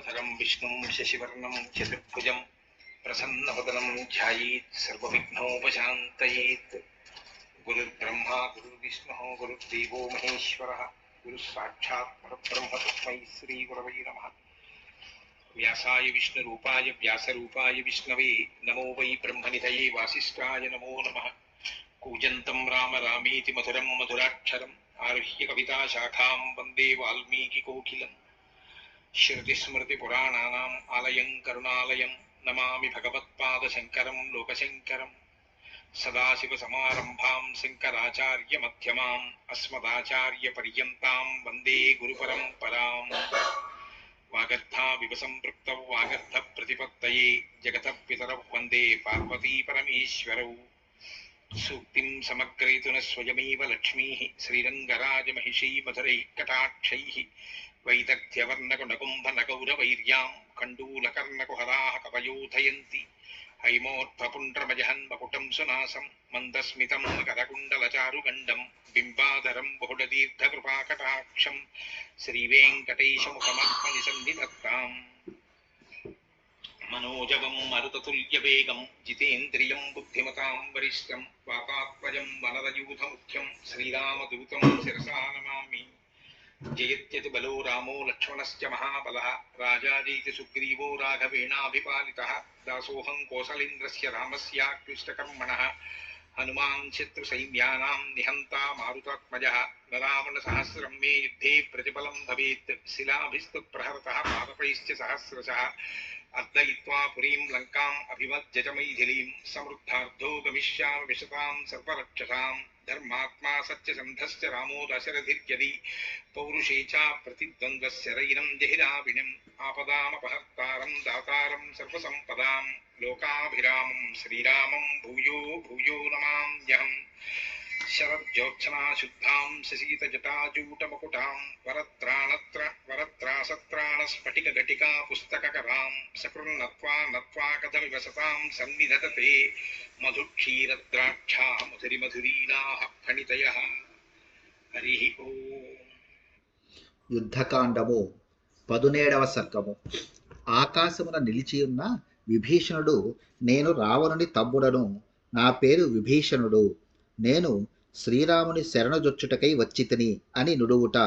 శుక్లాంబరధరం విష్ణుం శశివర్ణం చతుర్భుజం ప్రసన్నవదనం ధ్యాయేత్ సర్వవిఘ్నోపశాంతయేత్. గురుర్బ్రహ్మా గురుర్విష్ణుః గురుర్దేవో మహేశ్వరः గురుః సాక్షాత్ పరబ్రహ్మ తస్మై శ్రీ గురవై నమః. వ్యాసాయ విష్ణురూపాయ వ్యాసరూపాయ విష్ణవే నమో వై బ్రహ్మనిధయే వాసిష్ఠాయ నమో నమః. కూజంతం రామ రామేతి మధురం మధురాక్షరం ఆరుహ్య కవితాశాఖాం వందే వాల్మీకికోకిలం. శృతిస్మృతిపురాణానాం ఆలయం కరుణాలయం నమామి భగవత్పాదశంకరం లోకశంకరం. సదాశివసమారంభాం శంకరాచార్యమధ్యమాం అస్మదాచార్యపర్యంతాం వందే గురుపరంపరాం. వాగర్థావివ సంపృక్తౌ వాగర్థప్రతిపత్తయే జగతః పితరౌ వందే పార్వతీపరమేశ్వరౌ. సూక్తిం సమగ్రయతున స్వయమేవ లక్ష్మీః శ్రీరంగరాజమహిషీ మధురైః కటాక్షైః. వైదగ్ధ్యవర్ణకుణకుంభనగౌరవైర్యాం కండూలకర్ణకుహరాः కవయోధయంతి. హైమోర్ధ్వపుండ్రమజహన్మకుటం సునాసం మందస్మితం మకరకుండలచారుగండం బింబాధరం బహుళదీర్ఘకృపాకటాక్షం శ్రీవేంకటేశముఖమాత్మనిసన్నిధత్తాం. మనోజవం మరుతతుల్యవేగం జితేంద్రియం బుద్ధిమతాం వరిష్టం వాతాత్మజం వనరయూథముఖ్యం శ్రీరామదూతం శిరసా నమామి. జయత్యతి బలో రామో లక్ష్మణశ్చ మహాబలః రాజాజైతి సుగ్రీవో రాఘవేణాభిపాలితః. దాసోహం కోసలేంద్రస్య రామస్యాక్లిష్టకర్మణః హనుమాన్ శత్రుసైన్యానాం నిహంతా మారుతాత్మజః. రావణసహస్రం మే యుద్ధే ప్రతిఫలం భవేత్ శిలాభిస్తత్ప్రహరతః పాదపైశ్చ సహస్రశః. అర్దయిత్వా పురీం లంకాం అభివజ్జత మైథిలీం సమృద్ధార్థో గమిష్యామి విశతాం సర్వరక్షసాం. ధర్మాత్మా సత్యసంధశ్చ రామో దశరథిర్యది పౌరుషే చ ప్రతిద్వంద్వస్య రైనం జహిరావిణిం. ఆపదామపహర్తారం దాతారం సర్వసంపదాం లోకాభిరామం శ్రీరామం భూయో భూయో నమామ్యహం. శరజ్యోత్సనా శుద్ధాం శశీతజటాజూటమకుటాం వరత్రాసత్రాణస్ఫటికఘటికా పుస్తకకరాం. సకృన్నత్వా నత్వా కథమివ సతాం సన్నిధతతే మధుక్షీరద్రాక్షా మధురిమధురీనాః ఫణితయః. హరి ఓం. యుద్ధకాండము 17వ సర్గము. ఆకాశమున నిలిచియున్న విభీషణుడు, నేను రావణుని తమ్ముడను, నా పేరు విభీషణుడు, నేను శ్రీరాముని శరణజొచ్చుటకై వచ్చితిని అని నుడువుట.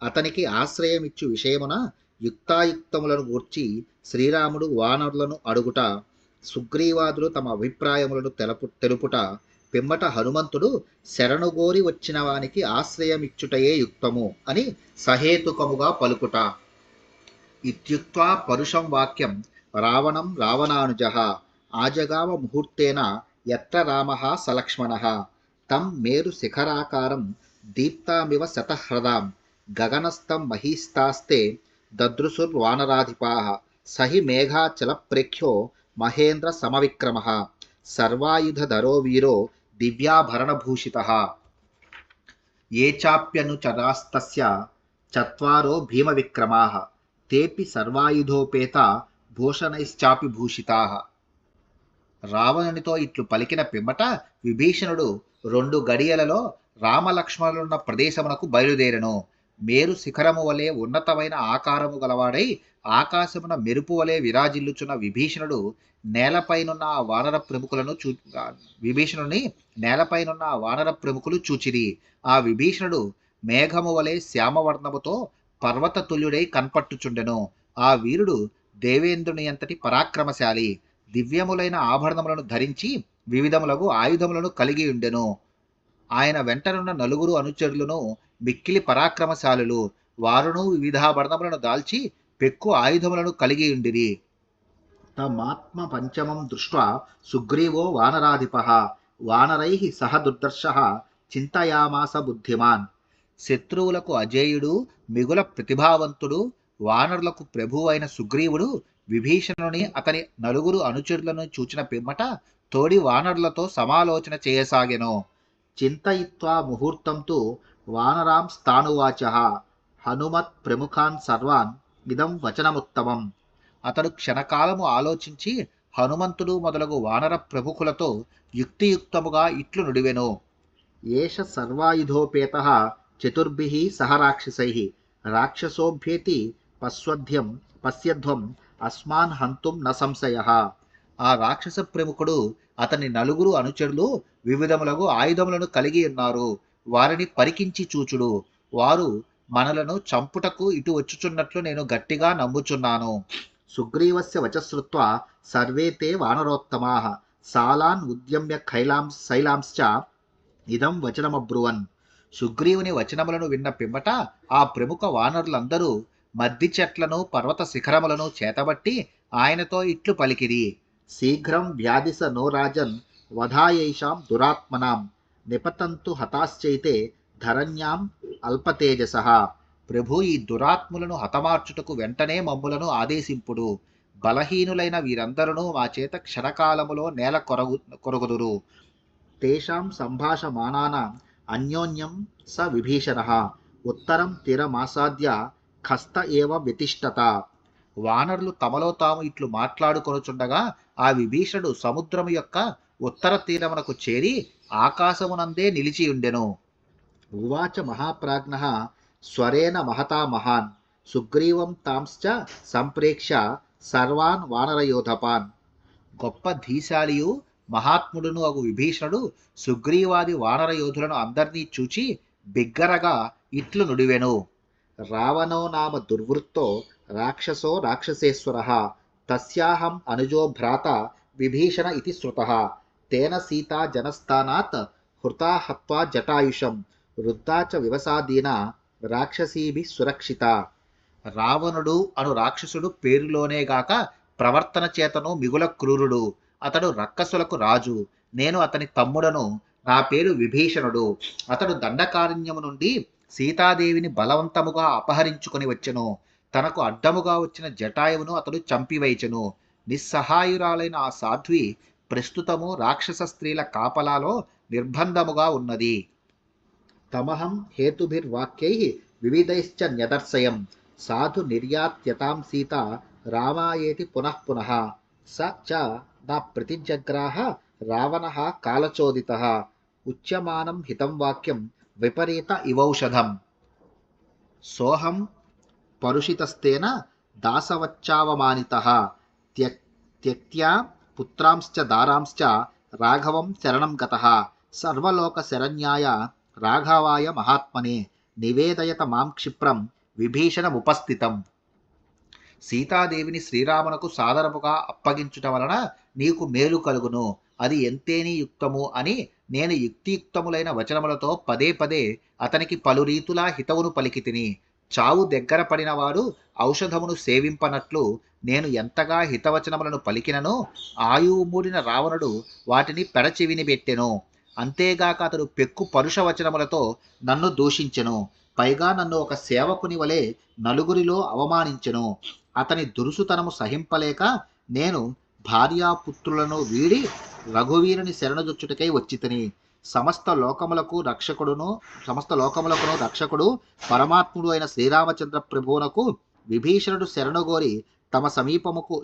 అతనికి ఆశ్రయమిచ్చు విషయమున యుక్తాయుక్తములను గూర్చి శ్రీరాముడు వానరులను అడుగుట. సుగ్రీవాదులు తమ అభిప్రాయములను తెలుపుట. పిమ్మట హనుమంతుడు శరణుగోరి వచ్చిన వానికి ఆశ్రయమిచ్చుటయే యుక్తము అని సహేతుకముగా పలుకుట. ఇత్యుక్త్వా పరుషం వాక్యం రావణం రావణానుజః ఆజగామ ముహూర్తేన యత్ర రామః సలక్ష్మణః. తం మేరు శిఖరాకారం దీప్తామివ శతహృదాం గగనస్థం మహీస్తాస్తే దదృశుర్వానరాధిపాః. సహి మేఘాచలప్రేఖ్యో మహేంద్ర సమవిక్రమః సర్వాయుధధరో వీరో దివ్యాభరణభూషితః. ఏ చాప్యనుచరాస్తస్య చత్వారో భీమవిక్రమాః తేపి సర్వాయుధోపేత భూషణైశ్చాపి భూషితాః. రావణునితో ఇట్లు పలికిన పిమ్మట విభీషణుడు 2 గడియలలో రామలక్ష్మణులున్న ప్రదేశమునకు బయలుదేరెను. మేరు శిఖరము వలె ఉన్నతమైన ఆకారము గలవాడై ఆకాశమున మెరుపు వలె విరాజిల్లుచున్న విభీషణుడు నేలపైనున్న ఆ వానర ప్రముఖులు చూచిరి. ఆ విభీషణుడు మేఘము వలె శ్యామవర్ణముతో పర్వతతుల్యుడై కన్పట్టుచుండెను. ఆ వీరుడు దేవేంద్రుని అంతటి పరాక్రమశాలి. దివ్యములైన ఆభరణములను ధరించి వివిధములగు ఆయుధములను కలిగి ఉండెను. ఆయన వెంటనున్న 4 అనుచరులను మిక్కిలి పరాక్రమశాలులు. వారును వివిధాభరణములను దాల్చి పెక్కు ఆయుధములను కలిగి ఉండిరి. తమాత్మ పంచమం దృష్ట్వా సుగ్రీవో వానరాధిపః వానరైః సహ దుర్దర్శః చింతయామాస బుద్ధిమాన్. శత్రువులకు అజేయుడు, మిగుల ప్రతిభావంతుడు, వానరులకు ప్రభువైన సుగ్రీవుడు విభీషణుని అతని 4 అనుచరులను చూచిన పిమ్మట తోడి వానరులతో సమాలోచన చేయసాగెను. చింతయిత్వా ముహూర్తంతు వానరాం స్థానువాచః హనుమత్ ప్రముఖాన్ సర్వాన్ ఇదం వచనముత్తమం. అతడు క్షణకాలము ఆలోచించి హనుమంతుడు మొదలగు వానర ప్రముఖులతో యుక్తియుక్తముగా ఇట్లు నుడివెను. ఏష సర్వాయుధోపేతః చతుర్భిః సహ రాక్షసైః రాక్షసోభ్యేతి పశ్యధ్వం అస్మాన్ హంతుం న సంశయః. ఆ రాక్షస ప్రముఖుడు అతని నలుగురు అనుచరులు వివిధములగు ఆయుధములను కలిగి ఉన్నారు. వారిని పరికించి చూచుడు. వారు మనలను చంపుటకు ఇటు వచ్చుచున్నట్లు నేను గట్టిగా నమ్ముచున్నాను. సుగ్రీవస్య వచశ్రుత్వా సర్వే తే వానరోత్తమాః సాలాన్ ఉద్యమ్య శైలాంశ్చ ఇదం వచనమబ్రువన్. సుగ్రీవుని వచనములను విన్న పిమ్మట ఆ ప్రముఖ వానరులందరూ మద్ది చెట్లను పర్వత శిఖరములను చేతబట్టి ఆయనతో ఇట్లు పలికిరి. శీఘ్రం వ్యాధిస నో రాజన్ వధాయైషాం దురాత్మనాం నిపతంతు హతాశ్చైతే ధరణ్యాం అల్పతేజసః. ప్రభు, ఈ దురాత్ములను హతమార్చుటకు వెంటనే మమ్ములను ఆదేశింపుడు. బలహీనులైన వీరందరూ మా చేత క్షణకాలములో నేల కొరగుదురు. తేషాం సంభాషమానానాం అన్యోన్యం స విభీషణః ఉత్తరం తీరమాసాద్య ఖస్త ఏవ వ్యతిష్టత. వానరులు తమలో తాము ఇట్లు మాట్లాడుకొనుచుండగా ఆ విభీషణుడు సముద్రము యొక్క ఉత్తర తీరమునకు చేరి ఆకాశమునందే నిలిచియుండెను. ఉవాచ మహాప్రాజ్ఞః స్వరేణ మహతా మహాన్ సుగ్రీవం తాంశ్చ సంప్రేక్ష్య సర్వాన్ వానరయోధపాన్. గొప్ప ధీశాలియు మహాత్ముడును అగు విభీషణుడు సుగ్రీవాది వానర యోధులను అందరినీ చూచి బిగ్గరగా ఇట్లు నుడివెను. రావణో నామ దుర్వృత్తో రాక్షసో రాక్షసేశ్వరః తస్యాహం అనుజో భ్రాత విభీషణ ఇతి శ్రుతః తేన సీతా జనస్థానాత్ హృతా హత్వా జటాయుషం వృద్ధా చ వివసాదీన రాక్షసీభి సురక్షిత. రావణుడు అను రాక్షసుడు పేరులోనేగాక ప్రవర్తన చేతను మిగుల క్రూరుడు. అతడు రక్కసులకు రాజు. నేను అతని తమ్ముడను. నా పేరు విభీషణుడు. అతడు దండకారణ్యము నుండి సీతాదేవిని బలవంతముగా అపహరించుకొని వచ్చెను. తనకు అడ్డముగా వచ్చిన జటాయువును అతడు చంపివైచెను. నిస్సహాయురాలైన ఆ సాధ్వి ప్రస్తుతము రాక్షస స్త్రీల కాపలాలో నిర్బంధముగా ఉన్నది. తమహం హేతుభిర్వాక్యై వివిధైశ్చ న్యదర్శయం సాధు నిర్యాత్యతాం సీత రామాయేతి పునః పునః స చ నా ప్రతిజగ్రాహ రావణః కాలచోదితః ఉచ్యమానం హితం వాక్యం విపరీత ఇవౌషధం సోహం పరుషితస్తేన దాసవచ్చావమానితః త్యక్త్యా పుత్రాంశ్చ దారాంశ్చ రాఘవం శరణం గతః సర్వలోక శరణ్యాయ రాఘవాయ మహాత్మనే నివేదయత మాం క్షిప్రం విభీషణముపస్థితం. సీతాదేవిని శ్రీరామునకు సాదరముగా అప్పగించుట వలన నీకు మేలు కలుగును. అది ఎంతేని యుక్తము అని నేను యుక్తియుక్తములైన వచనములతో పదే పదే అతనికి పలు రీతులా హితవును పలికితిని. చావు దగ్గర పడినవాడు ఔషధమును సేవింపనట్లు నేను ఎంతగా హితవచనములను పలికిననో ఆయువు మూడిన రావణుడు వాటిని పెడచెవిని పెట్టెను. అంతేగాక అతడు పెక్కు పరుషవచనములతో నన్ను దూషించెను. పైగా నన్ను ఒక సేవకుని వలె నలుగురిలో అవమానించెను. అతని దురుసుతనము సహింపలేక నేను భార్యాపుత్రులను వీడి రఘువీరుని శరణుజొచ్చుటకై వచ్చితిని. సమస్త లోకములకు రక్షకుడు పరమాత్ముడు అయిన శ్రీరామచంద్ర ప్రభువునకు విభీషణుడు శరణుగోరి తమ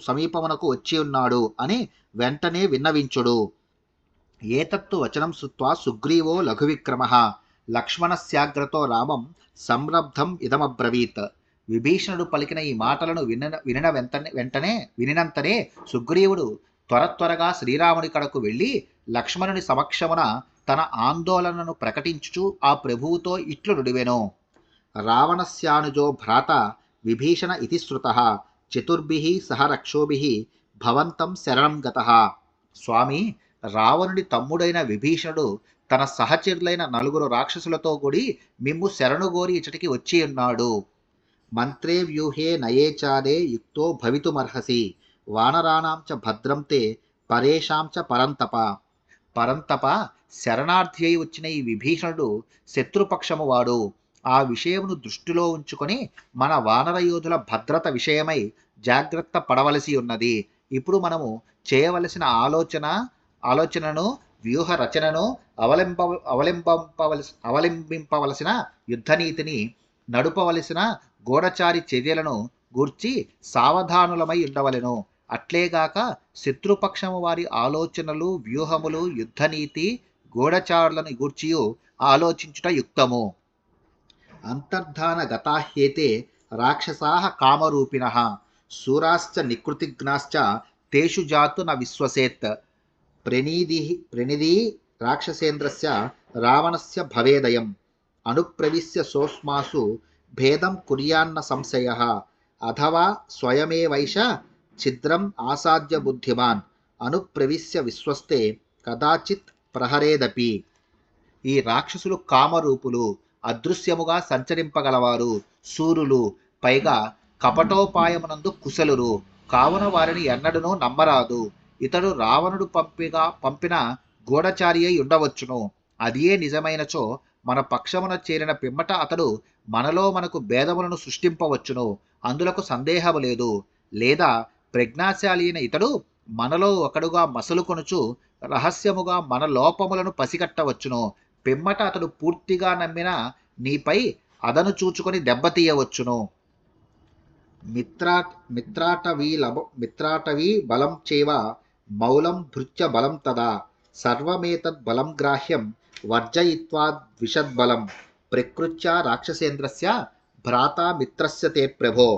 సమీపమునకు వచ్చి ఉన్నాడు అని వెంటనే విన్నవించుడు. ఏతత్తు వచనం శ్రుత్వా సుగ్రీవో లఘువిక్రమః లక్ష్మణస్యాగ్రతో రామం సంరబ్ధం ఇదమబ్రవీత్. విభీషణుడు పలికిన ఈ మాటలను వినినంతనే సుగ్రీవుడు త్వరగా శ్రీరాముని కడకు వెళ్ళి లక్ష్మణుని సమక్షమున తన ఆందోళనను ప్రకటించుచు ఆ ప్రభువుతో ఇట్లు నుడివెను. రావణస్యానుజో భ్రాత విభీషణ ఇతి శ్రుతః చతుర్భిః సహ రక్షోభిః భవంతం శరణం గతః. స్వామి, రావణుడి తమ్ముడైన విభీషణుడు తన సహచరులైన 4 రాక్షసులతో కూడి మిమ్ము శరణుగోరి ఇచ్చటికి వచ్చి ఉన్నాడు. మంత్రే వ్యూహే నయేచారే యుక్తో భవితుమర్హసి వానరాణాం చ భద్రం తే పరేషాం చ పరంతప. శరణార్థి అయి వచ్చిన ఈ విభీషణుడు శత్రుపక్షము వాడు. ఆ విషయమును దృష్టిలో ఉంచుకొని మన వానర యోధుల భద్రత విషయమై జాగ్రత్త పడవలసి ఉన్నది. ఇప్పుడు మనము చేయవలసిన ఆలోచనను వ్యూహ రచనను అవలంబింపవలసిన యుద్ధనీతిని నడుపవలసిన గూఢచారి చర్యలను గూర్చి సావధానులమై ఉండవలెను. అట్లేగాక శత్రుపక్షము వారి ఆలోచనలు, వ్యూహములు, యుద్ధనీతి, గూఢచారులను గూర్చియు ఆలోచించుట యుక్తము. అంతర్ధాన గతాహ్యేతే రాక్షసాః కామరూపిణః శూరాశ్చ నికృతిఘ్నాశ్చ తేషు జాతు న విశ్వసేత్ ప్రణిధి రాక్షసేంద్రస్య రావణస్య భవేదయం అనుప్రవిశ్య సోస్మాసు భేదం కుర్యాన్న సంశయః అథవా స్వయమేవైష ఛిద్రం ఆసాద్య బుద్ధిమాన్ అనుప్రవిశ్య విశ్వస్తే కదాచిత్ ప్రహరేదపి. ఈ రాక్షసులు కామరూపులు, అదృశ్యముగా సంచరింపగలవారు, శూరులు, పైగా కపటోపాయమునందు కుశలురు, కావున వారిని ఎన్నడూనూ నమ్మరాదు. ఇతడు రావణుడు పంపిన గూఢచారి అయి ఉండవచ్చును. అదియే నిజమైనచో మన పక్షమున చేరిన పిమ్మట అతడు మనలో మనకు భేదములను సృష్టింపవచ్చును, అందులకు సందేహము లేదు. లేదా ప్రజ్ఞాశాలి అయిన ఇతడు మనలో ఒకడుగా మసలుకొనుచు రహస్యముగా మన లోపములను పసిగట్టవచ్చును. పిమ్మట అతడు పూర్తిగా నమ్మిన నీపై అదను చూచుకొని దెబ్బతీయవచ్చును. మిత్రాటవీ బలం చేవ మౌలం భృత్య బలం తదా సర్వమేతద్ బలం గ్రాహ్యం వర్జయిత్వా ద్విషద్బలం ప్రకృత్యా రాక్షసేంద్రస్య భ్రాతా మిత్రస్య తే ప్రభో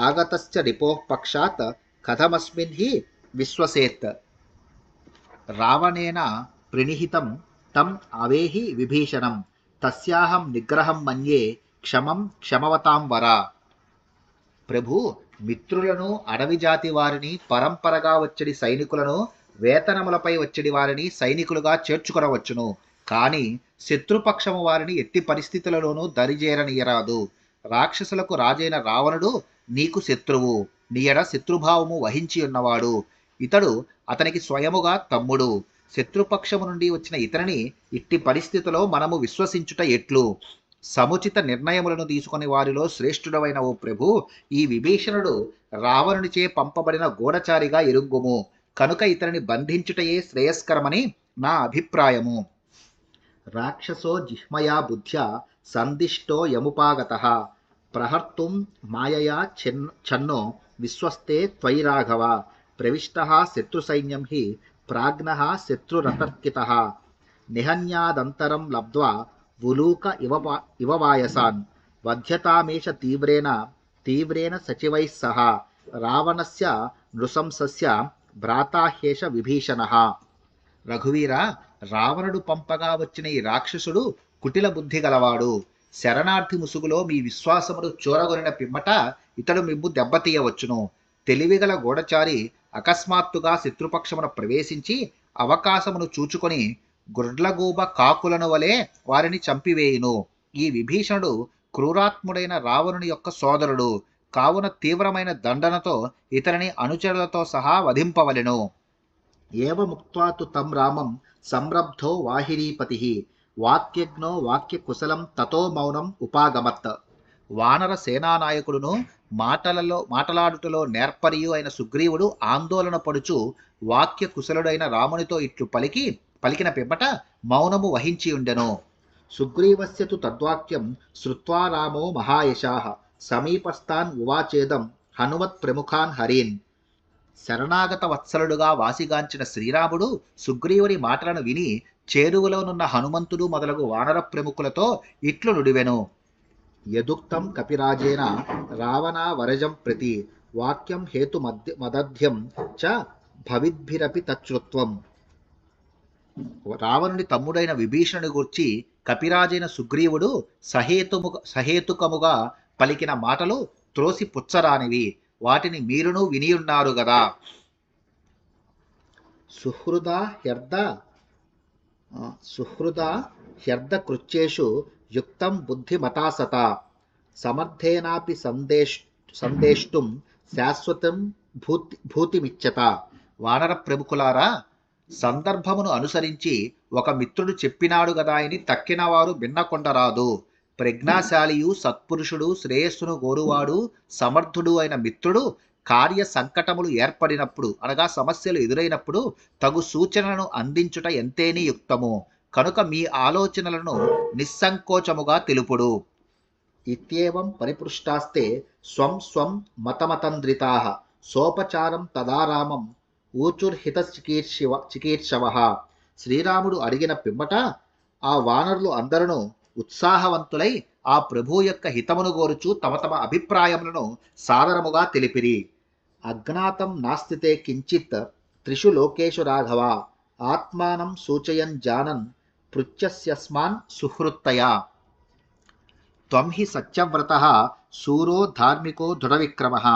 ఆగతశ్చ రిపోః పక్షాత్ కథమస్మిన్ హి విశ్వసేత్. రావణేన ప్రణిహితం తం అవేహి విభీషణం తస్యాహం నిగ్రహం మన్యే క్షమవతాం వరా. ప్రభు, మిత్రులను, అడవి జాతి వారిని, పరంపరగా వచ్చడి సైనికులను, వేతనములపై వచ్చడి వారిని సైనికులుగా చేర్చుకొనవచ్చును. కానీ శత్రుపక్షము వారిని ఎట్టి పరిస్థితులలోనూ దరిజేరనీయరాదు. రాక్షసులకు రాజైన రావణుడు నీకు శత్రువు, నీయడ శత్రుభావము వహించి ఉన్నవాడు. ఇతడు అతనికి స్వయముగా తమ్ముడు. శత్రుపక్షము నుండి వచ్చిన ఇతనిని ఇట్టి పరిస్థితిలో మనము విశ్వసించుట ఎట్లు? సముచిత నిర్ణయములను తీసుకుని వారిలో శ్రేష్ఠుడవైన ఓ ప్రభు, ఈ విభీషణుడు రావణునిచే పంపబడిన గూఢచారిగా ఎరుంగుము. కనుక ఇతనిని బంధించుటయే శ్రేయస్కరమని నా అభిప్రాయము. రాక్షసో జిహ్మయా బుద్ధ్యా సందిష్టో యముపాగతః ప్రహర్తుం మాయయా ఛన్నో విశ్వస్తే త్వయి రాఘవ ప్రవిష్టః శత్రుసైన్యం హి ప్రాజ్ఞః శత్రురతర్కితః నిహన్యాదంతరం లబ్ధ్వా వులూక ఇవ వాయసాన్ వధ్యతామేష తీవ్రేణ సచివైః సహ రావణస్య నృశంసస్య భ్రాతాహ్యేష విభీషణః. రఘువీర, రావణుడు పంపగా వచ్చిన ఈ రాక్షసుడు కుటిల బుద్ధి గలవాడు. శరణార్థి ముసుగులో మీ విశ్వాసమును చూరగొనిన పిమ్మట ఇతడు మిమ్ము దెబ్బతీయవచ్చును. తెలివిగల గూఢచారి అకస్మాత్తుగా శత్రుపక్షమున ప్రవేశించి అవకాశమును చూచుకొని గుడ్లగూబ కాకులను వలె వారిని చంపివేయును. ఈ విభీషణుడు క్రూరాత్ముడైన రావణుని యొక్క సోదరుడు. కావున తీవ్రమైన దండనతో ఇతనిని అనుచరులతో సహా వధింపవలెను. ఏవముక్త్వా తు తం రామం సంరబ్ధో వాహిరీపతిః వాక్యజ్ఞో వాక్యకుశలం తతో మౌనం ఉపాగమత్. వానర సేనానాయకుడును మాటలాడుటలో నేర్పరియు అయిన సుగ్రీవుడు ఆందోళన పడుచు వాక్య కుశలుడైన రామునితో ఇట్లు పలికిన పిమ్మట మౌనము వహించి ఉండెను. సుగ్రీవస్య తు తద్వాక్యం శ్రుత్వా రామో మహాయశాః సమీపస్థాన్ ఉవాచేదం హనుమత్ ప్రముఖాన్ హరీన్. శరణాగత వత్సలుడుగా వాసిగాంచిన శ్రీరాముడు సుగ్రీవుని మాటలను విని చేరువలోనున్న హనుమంతుడు మొదలగు వానర ప్రముఖులతో ఇట్లు నుడివెను. యదుక్తం కపిరాజేన రావణా వరజం ప్రతి వాక్యం హేతు మదధ్యం చ భవిద్భిరపి తచ్చుత్వం. రావణుని తమ్ముడైన విభీషణుని గూర్చి కపిరాజైన సుగ్రీవుడు సహేతుకముగా పలికిన మాటలు త్రోసి పుచ్చరానివి. వాటిని మీరును వినియున్నారు గదా. సుహృదా హ్యర్ధ కృత్యేషు యుక్తం బుద్ధిమతాసత సమర్థేనాపి సందేష్టుం శాశ్వతం భూతిమిచ్చత. వానర ప్రముఖులారా, సందర్భమును అనుసరించి ఒక మిత్రుడు చెప్పినాడు గదా అని తక్కినవారు భిన్నకొండరాదు. ప్రజ్ఞాశాలియు సత్పురుషుడు శ్రేయస్సును గోరువాడు సమర్థుడు అయిన మిత్రుడు కార్య సంకటములు ఏర్పడినప్పుడు అనగా సమస్యలు ఎదురైనప్పుడు తగు సూచనలను అందించుట ఎంతేని యుక్తము. కనుక మీ ఆలోచనలను నిస్సంకోచముగా తెలుపుడు. ఇత్యేవం పరిపృష్టాస్తే స్వం స్వం మతమతంద్రితాః సోపచారం తదారామం ఊచుర్హిత చికీర్షవః. శ్రీరాముడు అడిగిన పిమ్మట ఆ వానరులు అందరూ ఉత్సాహవంతులై ఆ ప్రభు యొక్క హితమును గోరుచు తమ తమ అభిప్రాయములను సాదరముగా తెలిపిరి. అజ్ఞాతం నాస్తితే కించిత్ త్రిషు లోకేషు రాఘవ ఆత్మానం సూచయన్ జానన్ పృచ్ఛస్యస్మాన్ సుహృత్తయా. త్వం హి సత్యవ్రతః శూరో ధార్మికో దృఢవిక్రమః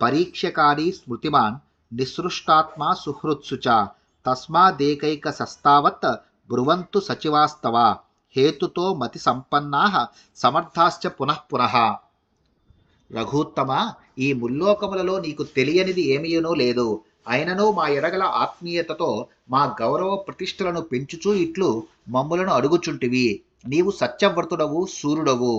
పరీక్ష్యకారీ స్మృతిమాన్ నిసృష్టాత్మా సుహృత్సు చ తస్మాదేకైక సస్తావత్ బ్రువంతు సచివాస్తవ హేతుతో మతి సంపన్నాః సమర్థాశ్చ పునః పునః. రఘూత్తమ, ఈ ముల్లోకములలో నీకు తెలియనిది ఏమీనూ లేదు. అయినను మా ఎడగల ఆత్మీయతతో మా గౌరవ ప్రతిష్టలను పెంచుచూ ఇట్లు మమ్ములను అడుగుచుంటివి. నీవు సత్యవ్రతుడవు, సూర్యుడవు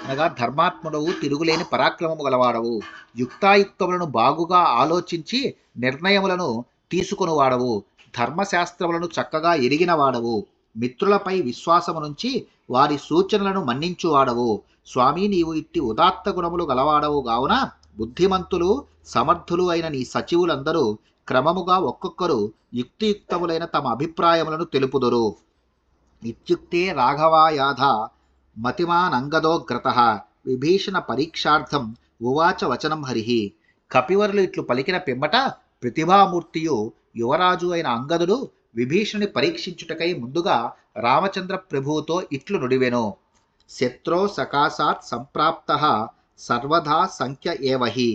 అనగా ధర్మాత్ముడవు, తిరుగులేని పరాక్రమము గలవాడవు, యుక్తాయుక్తములను బాగుగా ఆలోచించి నిర్ణయములను తీసుకొనువాడవు, ధర్మశాస్త్రములను చక్కగా ఎరిగినవాడవు, మిత్రులపై విశ్వాసము నుంచి వారి సూచనలను మన్నించువాడవు. స్వామి, నీవు ఇట్టి ఉదాత్త గుణములు గలవాడవు గావున బుద్ధిమంతులు సమర్థులు అయిన నీ సచివులందరూ క్రమముగా ఒక్కొక్కరు యుక్తియుక్తములైన తమ అభిప్రాయములను తెలుపుదురు. ఇత్యుక్తే రాఘవాయాధ మతిమానంగదోగ్రతః విభీషణ పరీక్షార్థం ఉవాచ వచనం హరి. కపివరులు ఇట్లు పలికిన పిమ్మట ప్రతిభామూర్తియు యువరాజు అయిన అంగదుడు విభీషణుని పరీక్షించుటకై ముందుగా రామచంద్ర ప్రభువుతో ఇట్లు నుడివెను. శత్రో సకాశాత్ సంప్రాప్తః సర్వదా సంఖ్య ఏవ హి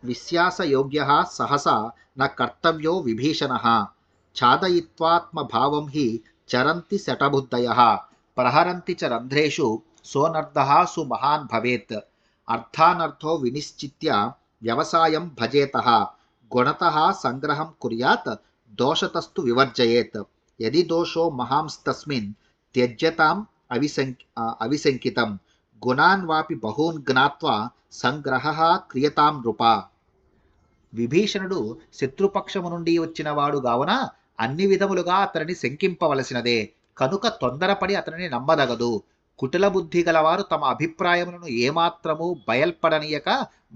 విశ్యాసయోగ్యః సహసా న కర్తవ్యో విభీషణః ఛాదయిత్వాత్మభావం హి చరంతి శటబుద్ధయః ప్రహరంతి చ రంధ్రేషు సోనర్దః సుమహాన్ భవేత్ అర్థానర్థో వినిశ్చిత్య వ్యవసాయం భజేతః గుణతః సంగ్రహం కుర్యాత్ దోషతస్తు వివర్జయేత్ యది దోషో మహాంస్తస్మిన్ త్యజ్యతాం అవిశంకితం గుణాన్ వాపి బహూన్ జ్ఞాత్వా సంగ్రహః క్రియతాం నృప. విభీషణుడు శత్రుపక్షము నుండి వచ్చినవాడు గావున అన్ని విధములుగా అతనిని శంకింపవలసినదే. కనుక తొందరపడి అతనిని నమ్మదగదు. కుటిల బుద్ధి గలవారు తమ అభిప్రాయములను ఏమాత్రము బయల్పడనీయక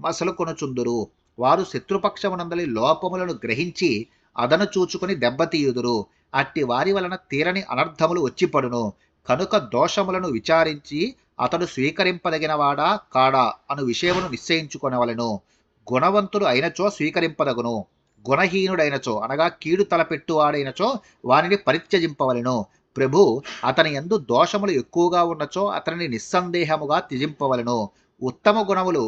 మసలు కొనుచుందురు. వారు శత్రుపక్షమునందలి లోపములను గ్రహించి అదను చూచుకొని దెబ్బతీయుదురు. అట్టి వారి వలన తీరని అనర్థములు వచ్చిపడును. కనుక దోషములను విచారించి అతడు స్వీకరింపదగినవాడా కాడా అను విషయమును నిశ్చయించుకొనవలెను. గుణవంతుడు అయినచో స్వీకరింపదగును, గుణహీనుడైనచో అనగా కీడు తలపెట్టువాడైనచో వానిని పరిత్యజింపవలెను. ప్రభు అతని యందు దోషములు ఎక్కువగా ఉన్నచో అతనిని నిస్సందేహముగా త్యజింపవలెను. ఉత్తమ గుణములు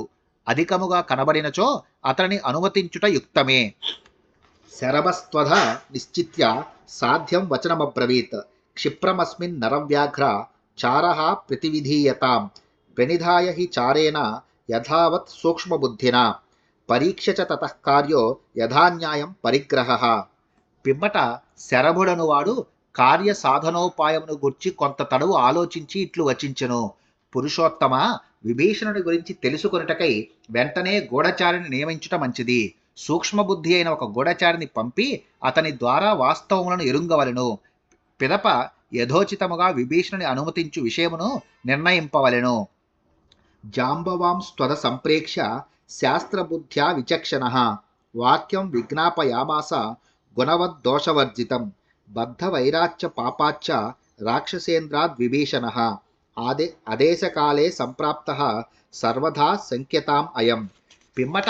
అధికముగా కనబడినచో అతనిని అనుమతించుట యుక్తమే. శరభస్త్వధ నిశ్చిత్య సాధ్యం వచనమబ్రవీత్ క్షిప్రమస్మిన్ నరవ్యాఘ్ర చారః ప్రతివిధీయతాం ప్రణిధాయ హి చారేణ యథావత్ సూక్ష్మబుద్ధినా పరీక్ష చ తతః కార్యో యథాన్యాయం పరిగ్రహః. పిమ్మట శరభుడను వాడు కార్య సాధనోపాయమును గుర్చి కొంత తడువు ఆలోచించి ఇట్లు వచించెను. పురుషోత్తమ, విభీషణుడి గురించి తెలుసుకొనుటకై వెంటనే గూఢచారిని నియమించుట మంచిది. సూక్ష్మబుద్ధి అయిన ఒక గూఢచారిని పంపి అతని ద్వారా వాస్తవములను ఎరుంగవలెను. పిదప యథోచితముగా విభీషణుని అనుమతించు విషయమును నిర్ణయింపవలెను. జాంబవాంస్త్వద సంప్రేక్ష శాస్త్రబుద్ధ్యా విచక్షణః వాక్యం విజ్ఞాపయామాస గుణవద్దోషవర్జితం బద్ధవైరాచ్య పాపాచ్చ రాక్షసేంద్రాద్విభీషణః అదేశకాలే సంప్రాప్తః సర్వదా సంఖ్యతాం అయం. పిమ్మట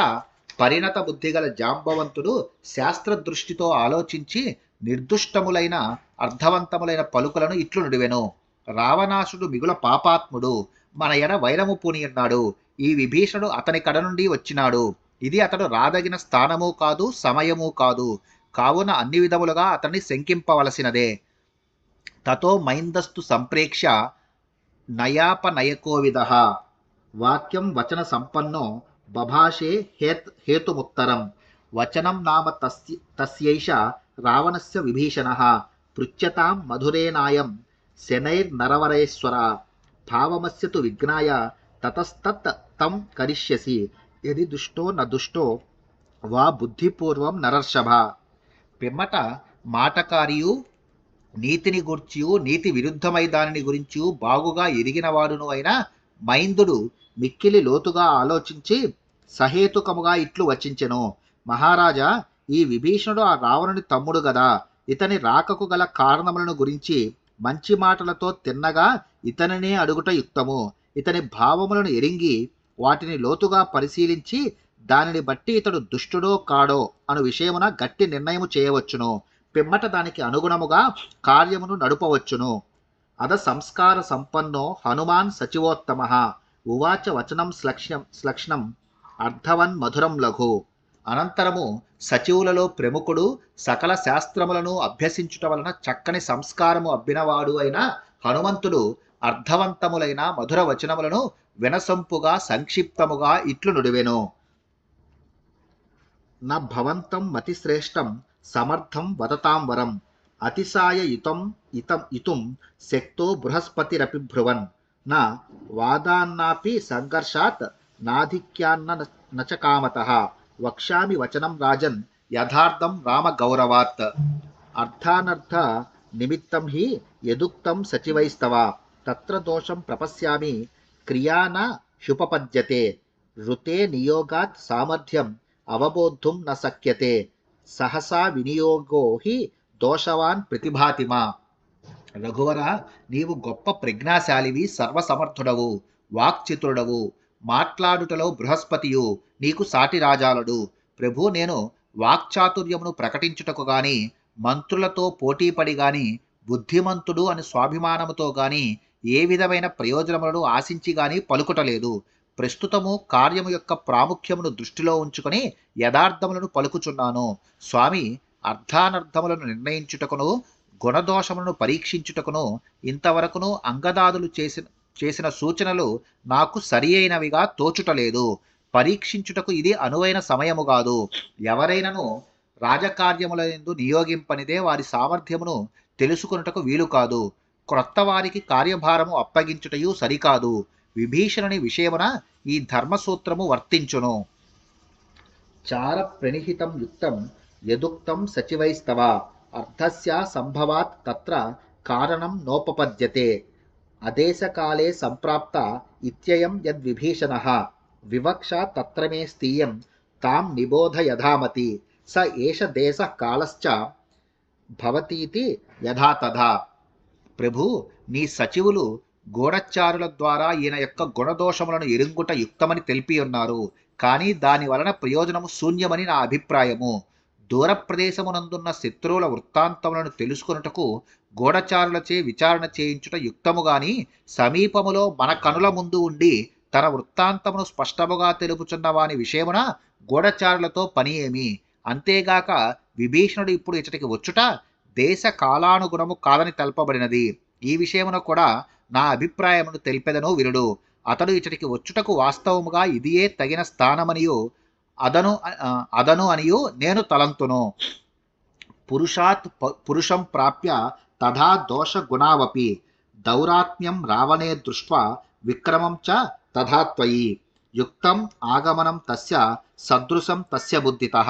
పరిణత బుద్ధిగల జాంబవంతుడు శాస్త్రదృష్టితో ఆలోచించి నిర్దుష్టములైన అర్థవంతములైన పలుకులను ఇట్లు నుడివెను. రావణాసుడు మిగుల పాపాత్ముడు, మన ఎడ వైరము పూనియున్నాడు. ఈ విభీషణుడు అతని కడ నుండి వచ్చినాడు. ఇది అతడు రాదగిన స్థానము కాదు, సమయము కాదు. కావున అన్ని విధములుగా అతన్ని శంకింపవలసినదే. తతో మైందస్తు సంప్రేక్ష నయాపనయకోవిదః వాక్యం వచన సంపన్నో బభాషే హేతుముత్తరం వచనం నామ తస్యైష రావణస్య విభీషణః పృచ్యతాం మధురేనాయం శనైర్నరవరేశ్వర భావమస్య తు విజ్ఞాయ తతస్తత్ తం కరిష్యసి యది దుష్టో న దుష్టో వా బుద్ధిపూర్వం నరర్షభ. పిమ్మట మాటకారియు నీతిని గూర్చియు నీతి విరుద్ధమై దానిని గురించి బాగుగా ఎరిగినవాడును అయిన మైందుడు మిక్కిలి లోతుగా ఆలోచించి సహేతుకముగా ఇట్లు వచించెను. మహారాజా, ఈ విభీషణుడు ఆ రావణుని తమ్ముడు గదా. ఇతని రాకకు గల కారణములను గురించి మంచి మాటలతో తిన్నగా ఇతనినే అడుగుట యుక్తము. ఇతని భావములను ఎరింగి వాటిని లోతుగా పరిశీలించి దానిని బట్టి ఇతడు దుష్టుడో కాడో అను విషయమున గట్టి నిర్ణయము చేయవచ్చును. పిమ్మట దానికి అనుగుణముగా కార్యమును నడుపవచ్చును. అద సంస్కార సంపన్నో హనుమాన్ సచివోత్తమ ఉవాచ వచనం శ్లక్ష్ణం అర్థవన్ మధురం లఘు. అనంతరము సచివులలో ప్రముఖుడు, సకల శాస్త్రములను అభ్యసించుట వలన చక్కని సంస్కారము అబ్బినవాడు అయిన హనుమంతుడు అర్థవంతములైన మధుర వచనములను వినసొంపుగా సంక్షిప్తముగా ఇట్లు నుడివెను. న భవంతం మతిశ్రేష్టం సమర్థం వదతాం వరం అతిశాయ ఇతుం శక్తో బృహస్పతిరపి భ్రువన్ నా వాదాన్నాపి సంఘర్షాత్ నాధిక్యాన్న నచ కామతః వక్ష్యామి వచనం రాజన్ యథార్థం రామ గౌరవాత్. అర్థానర్థ నిమిత్తం హి యదుక్తం సచివైస్తవ తత్ర దోషం ప్రపశ్యామి క్రియా న హ్యుపపద్యతే ఋతే నియోగాత్ సామర్థ్యం అవబోద్ధుం న శక్యతే సహసా వినియోగో హి దోషవాన్ ప్రతిభాతిమా. రఘువర, నీవు గొప్ప ప్రజ్ఞాశాలివి, సర్వసమర్థుడవు, వాక్చితుడవు, మాట్లాడుటలో బృహస్పతియు, నీకు సాటి రాజాలడు. ప్రభు, నేను వాక్చాతుర్యమును ప్రకటించుటకు గాని, మంత్రులతో పోటీపడి గాని, బుద్ధిమంతుడు అని స్వాభిమానముతో గాని, ఏ విధమైన ప్రయోజనములను ఆశించి గాని పలుకుటలేదు. ప్రస్తుతము కార్యము యొక్క ప్రాముఖ్యమును దృష్టిలో ఉంచుకొని యథార్థములను పలుకుచున్నాను. స్వామి, అర్థానర్థములను నిర్ణయించుటకును, గుణదోషములను పరీక్షించుటకును ఇంతవరకును అంగదాదులు చేసిన సూచనలు నాకు సరి అయినవిగా తోచుటలేదు. పరీక్షించుటకు ఇది అనువైన సమయము కాదు. ఎవరైనను రాజకార్యములందు నియోగింపనిదే వారి సామర్థ్యమును తెలుసుకొనుటకు వీలు కాదు. క్రొత్త వారికి కార్యభారము అప్పగించుటయు సరికాదు. విభీషణుని విషయమున ఈ ధర్మసూత్రము వర్తించును. చార ప్రణిహితం యుక్తం యదుక్తం సచివైస్తవ అర్థస్య సంభవాత్ తత్ర కారణం నోపపద్యతే అదేశకాలే సంప్రాప్త ఇత్యయం యద్విభీషణః వివక్ష తత్ర మే స్థీయం తాం నిబోధ యథామతి స ఏష దేశః కాలశ్చ భవతీతి యథా తథా. ప్రభు, నీ సచివులు గూఢచారుల ద్వారా ఈయన యొక్క గుణదోషములను ఎరుంగుట యుక్తమని తెలిపి ఉన్నారు. కానీ దాని వలన ప్రయోజనము శూన్యమని నా అభిప్రాయము. దూర ప్రదేశమునందున్న శత్రువుల వృత్తాంతములను తెలుసుకొనుటకు గూఢచారులచే విచారణ చేయించుట యుక్తము గాని, సమీపములో మన కనుల ముందు ఉండి తన వృత్తాంతమును స్పష్టముగా తెలుపుచున్న వాని విషయమున గూఢచారులతో పని ఏమి? అంతేగాక విభీషణుడు ఇప్పుడు ఇచ్చటికి వచ్చుట దేశ కాలానుగుణము కాదని తెలపబడినది. ఈ విషయమున కూడా నా అభిప్రాయమును తెలిపెదను వినుడు. అతడు ఇచ్చటికి వచ్చుటకు వాస్తవముగా ఇదియే తగిన స్థానమనియు అదను అనియు నేను తలంతును. పురుషం ప్రాప్య తథా దోష గుణావపి దౌరాత్మ్యం రావణే దృష్ట్వా విక్రమం చ తథా త్వయి యుక్తం ఆగమనం తస్య సదృశం తస్య బుద్ధితః.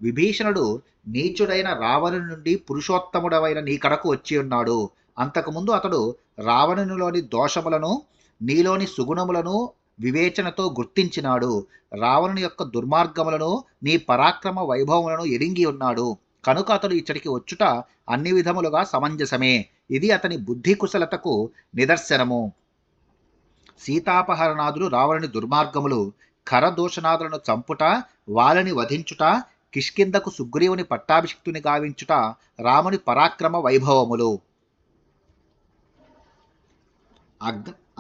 విభీషణుడు నీచుడైన రావణుని నుండి పురుషోత్తముడవైన నీ కడకు వచ్చి ఉన్నాడు. అంతకుముందు అతడు రావణునిలోని దోషములను, నీలోని సుగుణములను వివేచనతో గుర్తించినాడు. రావణుని యొక్క దుర్మార్గములను, నీ పరాక్రమ వైభవములను ఎరింగి ఉన్నాడు. కనుక అతడు ఇచ్చటికి వచ్చుట అన్ని విధములుగా సమంజసమే. ఇది అతని బుద్ధి కుశలతకు నిదర్శనము. సీతాపహరణాదులు రావణుని దుర్మార్గములు, ఖరదూషణాదులను చంపుట, వాళ్ళని వధించుట, కిష్కిందకు సుగ్రీవుని పట్టాభిషిక్తుని గావించుట రాముని పరాక్రమ వైభవములు.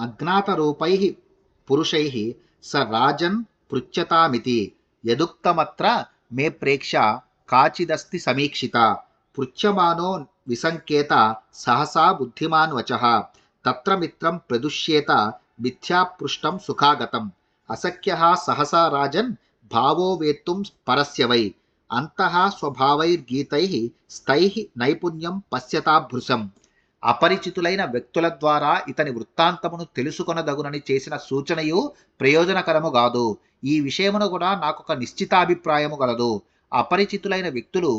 అజ్ఞాతరూపై పురుషై స రాజన్ పృచ్యతామితి యదుక్తమత్ర మే ప్రేక్ష కాచిదస్తి సమీక్షిత పృచ్యమానో విసంకేత సహసా బుద్ధిమాన్ వచః తత్ర మిత్రం ప్రదుష్యేత మిథ్యాపృష్టం సుఖాగతం అసఖ్యః సహసా రాజన్ భావో వేత్తుం పరస్య వై అంతః స్వభావైర్గీతైః స్థైః నైపుణ్యం పశ్యతాభృశం. అపరిచితులైన వ్యక్తుల ద్వారా ఇతని వృత్తాంతమును తెలుసుకొనదగునని చేసిన సూచనయు ప్రయోజనకరము కాదు. ఈ విషయమును కూడా నాకొక నిశ్చితాభిప్రాయము గలదు. అపరిచితులైన వ్యక్తులు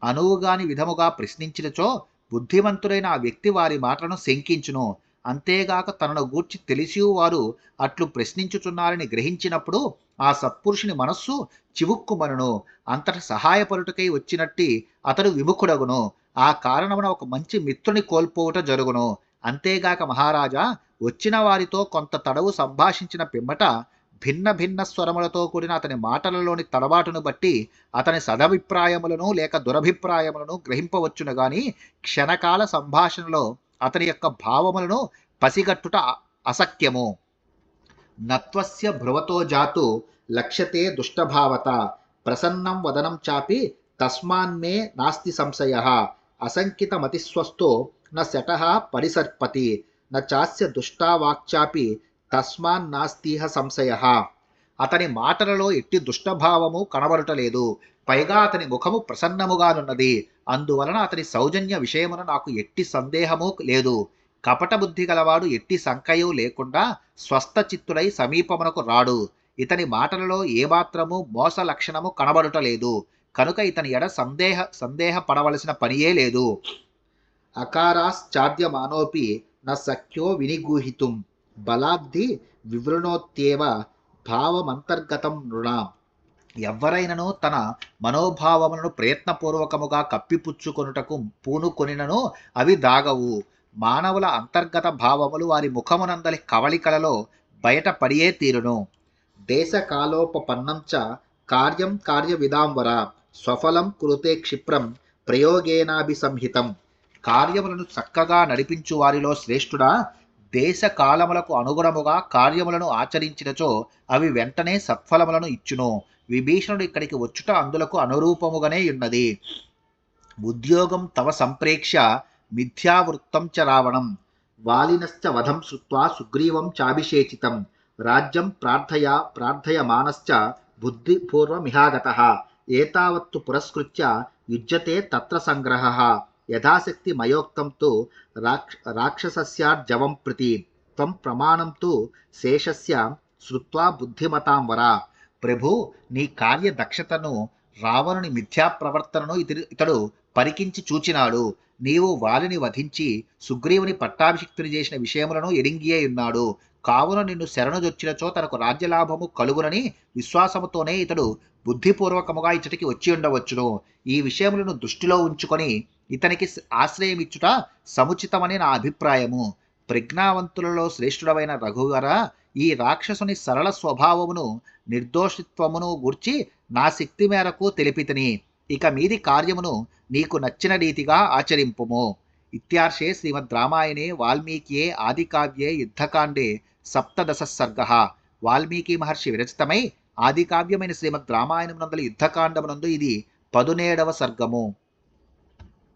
అనువుగాని విధముగా ప్రశ్నించినచో బుద్ధిమంతులైన ఆ వ్యక్తి వారి మాటలను శంకించును. అంతేగాక తనను గూర్చి తెలిసి వారు అట్లు ప్రశ్నించుచున్నారని గ్రహించినప్పుడు ఆ సత్పురుషుని మనస్సు చివుక్కుమనును. అంతట సహాయపరుటకై వచ్చినట్టి అతడు విముఖుడగును. ఆ కారణమున ఒక మంచి మిత్రుని కోల్పోవుట జరుగును. అంతేగాక మహారాజా, వచ్చిన వారితో కొంత తడవు సంభాషించిన పిమ్మట భిన్న భిన్న స్వరములతో కూడిన అతని మాటలలోని తడబాటును బట్టి అతని సదభిప్రాయములను లేక దురభిప్రాయములను గ్రహింపవచ్చును గాని క్షణకాల సంభాషణలో అతని యొక్క భావములను పసిగట్టుట అసఖ్యము. నత్వస్య భ్రువతో జాతు లక్ష్యతే దుష్టభావత ప్రసన్నం వదనం చాపి తస్మాన్మే నాస్తి సంశయః అసంకితమతిస్వస్థో న శటః పరిసర్పతి న చాస్య దుష్టా వాక్చాపి తస్మాన్నాస్తీహ సంశయః. అతని మాటలలో ఎట్టి దుష్టభావము కనబడుటలేదు, పైగా అతని ముఖము ప్రసన్నముగానున్నది. అందువలన అతని సౌజన్య విషయమున నాకు ఎట్టి సందేహము లేదు. కపట బుద్ధి గలవాడు ఎట్టి సంకయు లేకుండా స్వస్థ చిత్తుడై సమీపమునకు రాడు. ఇతని మాటలలో ఏమాత్రము మోస లక్షణము కనబడుటలేదు, కనుక ఇతని ఎడ సందేహ పడవలసిన పనియే లేదు. అకారాశ్చాద్యమానోపి న సఖ్యో వినిగూహితుం బలాద్ధి వివృణోత్యేవ భావమంతర్గతం నృణాం. ఎవ్వరైనను తన మనోభావములను ప్రయత్నపూర్వకముగా కప్పిపుచ్చుకొనుటకు పూనుకొనినను అవి దాగవు. మానవుల అంతర్గత భావములు వారి ముఖమునందలి కవళికలలో బయటపడియే తీరును. దేశకాలోపపన్నం చ కార్యం కార్యవిదాంబర స్వఫలం కురుతే క్షిప్రం ప్రయోగేనాభిసంహితం. కార్యములను చక్కగా నడిపించు వారిలో శ్రేష్ఠుడా, దేశ కాలములకు అనుగుణముగా కార్యములను ఆచరించినచో అవి వెంటనే సత్ఫలములను ఇచ్చును. విభీషణుడు ఇక్కడికి వచ్చుట అందులకు అనురూపముగానే ఉన్నది. ఉద్యోగం తవ సంప్రేక్ష మిథ్యావృత్తం చ రావణం వాలినశ్చ వధం శ్రుత్వా సుగ్రీవం చాభిషేచితం రాజ్యం ప్రార్థయమానశ్చ బుద్ధిపూర్వమిహాగతః ఏతావత్తు పురస్కృత్య యుజ్యతే తత్ర సంగ్రహః యథాశక్తి మయోక్తం తు రాక్షసస్యార్జవం ప్రతి త్వం ప్రమాణం తు శేషస్య శ్రుత్వా బుద్ధిమతాం వర. ప్రభు, నీ కార్య దక్షతను రావణుని మిథ్యా ప్రవర్తనను ఇతడు పరికించి చూచినాడు. నీవు వాలిని వధించి సుగ్రీవుని పట్టాభిషిక్తుని చేసిన విషయములను ఎరింగియే ఉన్నాడు. కావున నిన్ను శరణుజొచ్చినచో తనకు రాజ్యలాభము కలుగునని విశ్వాసముతోనే ఇతడు బుద్ధిపూర్వకముగా ఇచ్చటికి వచ్చి ఉండవచ్చును. ఈ విషయములను దృష్టిలో ఉంచుకొని ఇతనికి ఆశ్రయమిచ్చుట సముచితమని నా అభిప్రాయము. ప్రజ్ఞావంతులలో శ్రేష్ఠుడమైన రఘువర, ఈ రాక్షసుని సరళ స్వభావమును నిర్దోషిత్వమును గూర్చి నా శక్తి మేరకు తెలిపితిని. ఇక మీది కార్యమును నీకు నచ్చిన రీతిగా ఆచరింపుము. ఇత్యార్షే శ్రీమద్ రామాయణే వాల్మీకియే ఆదికావ్యే యుద్ధకాండే 17 సర్గః. వాల్మీకి మహర్షి విరచితమై ఆదికావ్యమైన శ్రీమద్ రామాయణమునందలి యుద్ధకాండమునందు ఇది 17వ సర్గము.